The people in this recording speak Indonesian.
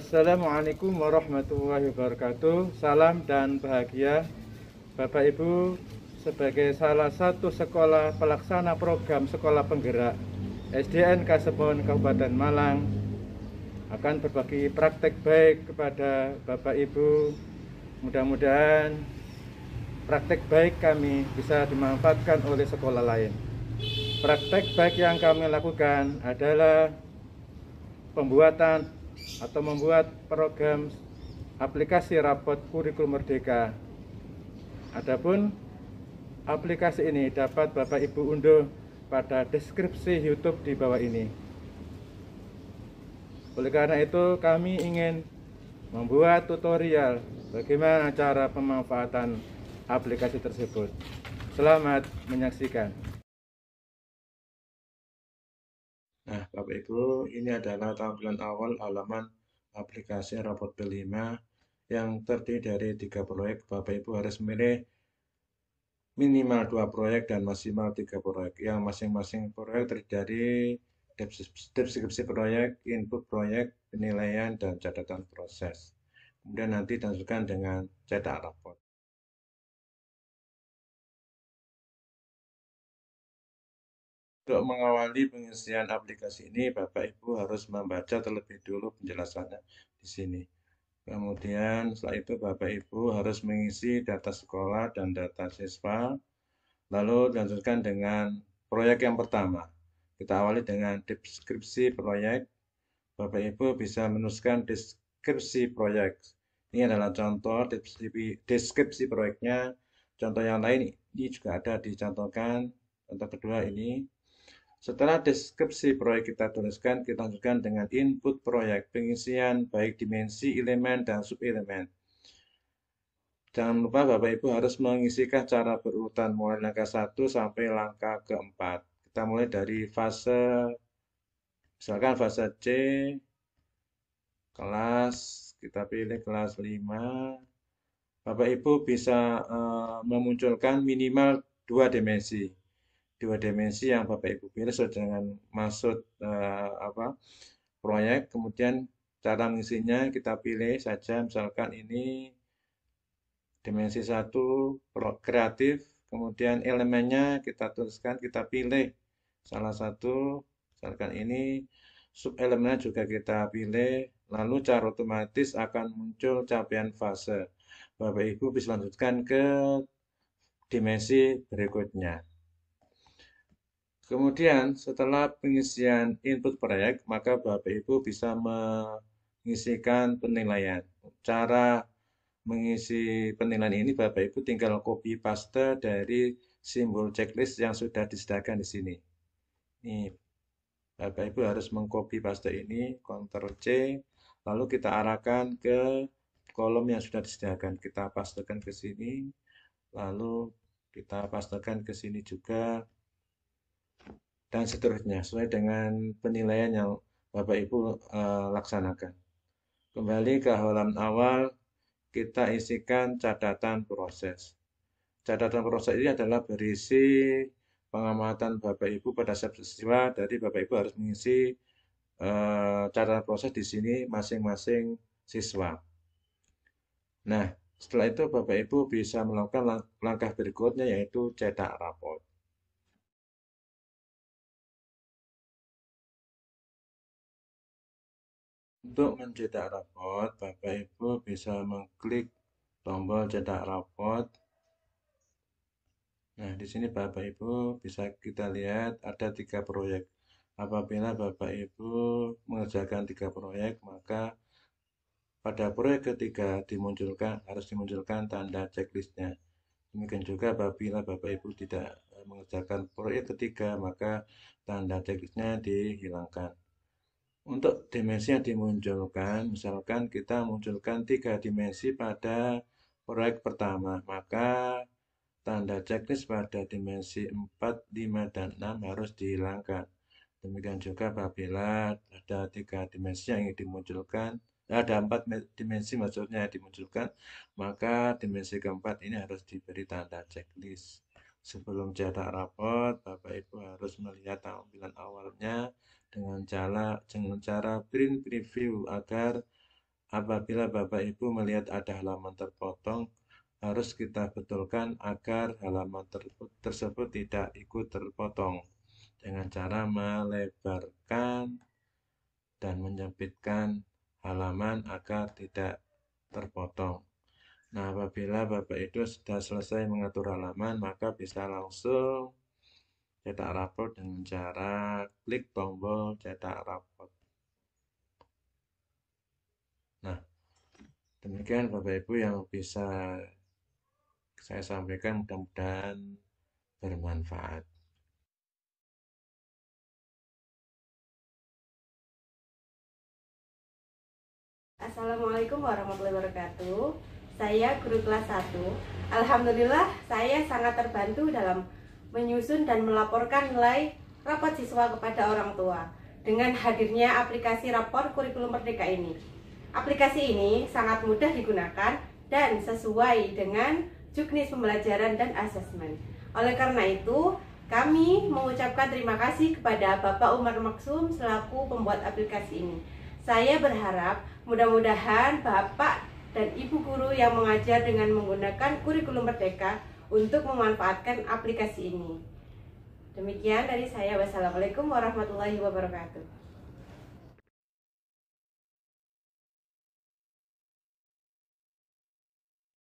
Assalamualaikum warahmatullahi wabarakatuh. Salam dan bahagia Bapak Ibu. Sebagai salah satu sekolah pelaksana program sekolah penggerak SDN Kasebon Kabupaten Malang, akan berbagi praktek baik kepada Bapak Ibu. Mudah-mudahan praktek baik kami bisa dimanfaatkan oleh sekolah lain. Praktek baik yang kami lakukan adalah pembuatan atau membuat program aplikasi rapot kurikulum merdeka. Adapun aplikasi ini dapat Bapak Ibu unduh pada deskripsi YouTube di bawah ini. Oleh karena itu, kami ingin membuat tutorial bagaimana cara pemanfaatan aplikasi tersebut. Selamat menyaksikan. Nah, Bapak Ibu, ini adalah tampilan awal halaman aplikasi rapot B5 yang terdiri dari 3 proyek. Bapak Ibu harus memilih minimal 2 proyek dan maksimal 3 proyek. Yang masing-masing proyek terdiri dari deskripsi proyek, input proyek, penilaian, dan catatan proses. Kemudian nanti dilanjutkan dengan cetak rapot. Untuk mengawali pengisian aplikasi ini, Bapak Ibu harus membaca terlebih dulu penjelasannya di sini. Kemudian setelah itu Bapak Ibu harus mengisi data sekolah dan data siswa. Lalu dilanjutkan dengan proyek yang pertama. Kita awali dengan deskripsi proyek. Bapak Ibu bisa menuliskan deskripsi proyek. Ini adalah contoh deskripsi proyeknya. Contoh yang lain ini juga ada dicontohkan. Contoh kedua ini. Setelah deskripsi proyek kita tuliskan, kita lanjutkan dengan input proyek, pengisian baik dimensi, elemen, dan subelemen. Jangan lupa Bapak Ibu harus mengisikan cara berurutan mulai langkah 1 sampai langkah keempat. Kita mulai dari fase, misalkan fase C, kelas, kita pilih kelas 5. Bapak Ibu bisa memunculkan minimal 2 dimensi. 2 dimensi yang Bapak Ibu pilih sesuai dengan maksud proyek. Kemudian cara mengisinya kita pilih saja, misalkan ini dimensi 1 kreatif, kemudian elemennya kita tuliskan, kita pilih salah satu, misalkan ini, subelemennya juga kita pilih, lalu cara otomatis akan muncul capaian fase. Bapak Ibu bisa lanjutkan ke dimensi berikutnya. Kemudian setelah pengisian input proyek, maka Bapak Ibu bisa mengisikan penilaian. Cara mengisi penilaian ini Bapak Ibu tinggal copy paste dari simbol checklist yang sudah disediakan di sini. Ini Bapak Ibu harus mengcopy paste ini, Ctrl C, lalu kita arahkan ke kolom yang sudah disediakan. Kita pastekan ke sini, lalu kita pastekan ke sini juga, dan seterusnya sesuai dengan penilaian yang Bapak Ibu laksanakan. Kembali ke halaman awal, kita isikan catatan proses. Catatan proses ini adalah berisi pengamatan Bapak Ibu pada setiap siswa. Jadi Bapak Ibu harus mengisi catatan proses di sini masing-masing siswa. Nah, setelah itu Bapak Ibu bisa melakukan langkah berikutnya, yaitu cetak raport. Untuk mencetak raport, Bapak Ibu bisa mengklik tombol cetak raport. Nah, di sini Bapak Ibu bisa kita lihat ada 3 proyek. Apabila Bapak Ibu mengerjakan 3 proyek, maka pada proyek ketiga harus dimunculkan tanda checklistnya. Demikian juga apabila Bapak Ibu tidak mengerjakan proyek ketiga, maka tanda checklistnya dihilangkan. Untuk dimensi yang dimunculkan, misalkan kita munculkan 3 dimensi pada proyek pertama, maka tanda checklist pada dimensi 4, 5, dan 6 harus dihilangkan. Demikian juga apabila ada 3 dimensi yang ingin dimunculkan, ada 4 dimensi maksudnya dimunculkan, maka dimensi keempat ini harus diberi tanda checklist. Sebelum cetak raport, Bapak Ibu harus melihat tampilan awalnya dengan cara print preview agar apabila Bapak Ibu melihat ada halaman terpotong, harus kita betulkan agar halaman tersebut tidak ikut terpotong dengan cara melebarkan dan menyempitkan halaman agar tidak terpotong. Nah, apabila Bapak Ibu sudah selesai mengatur halaman, maka bisa langsung cetak rapor dengan cara klik tombol cetak rapor. Nah, demikian Bapak Ibu yang bisa saya sampaikan, mudah-mudahan bermanfaat. Assalamualaikum warahmatullahi wabarakatuh. Saya guru kelas 1. Alhamdulillah saya sangat terbantu dalam menyusun dan melaporkan nilai rapot siswa kepada orang tua dengan hadirnya aplikasi rapor kurikulum merdeka ini. Aplikasi ini sangat mudah digunakan dan sesuai dengan juknis pembelajaran dan asesmen. Oleh karena itu, kami mengucapkan terima kasih kepada Bapak Umar Maksum selaku pembuat aplikasi ini. Saya berharap mudah-mudahan Bapak dan Ibu guru yang mengajar dengan menggunakan kurikulum merdeka untuk memanfaatkan aplikasi ini. Demikian dari saya. Wassalamualaikum warahmatullahi wabarakatuh.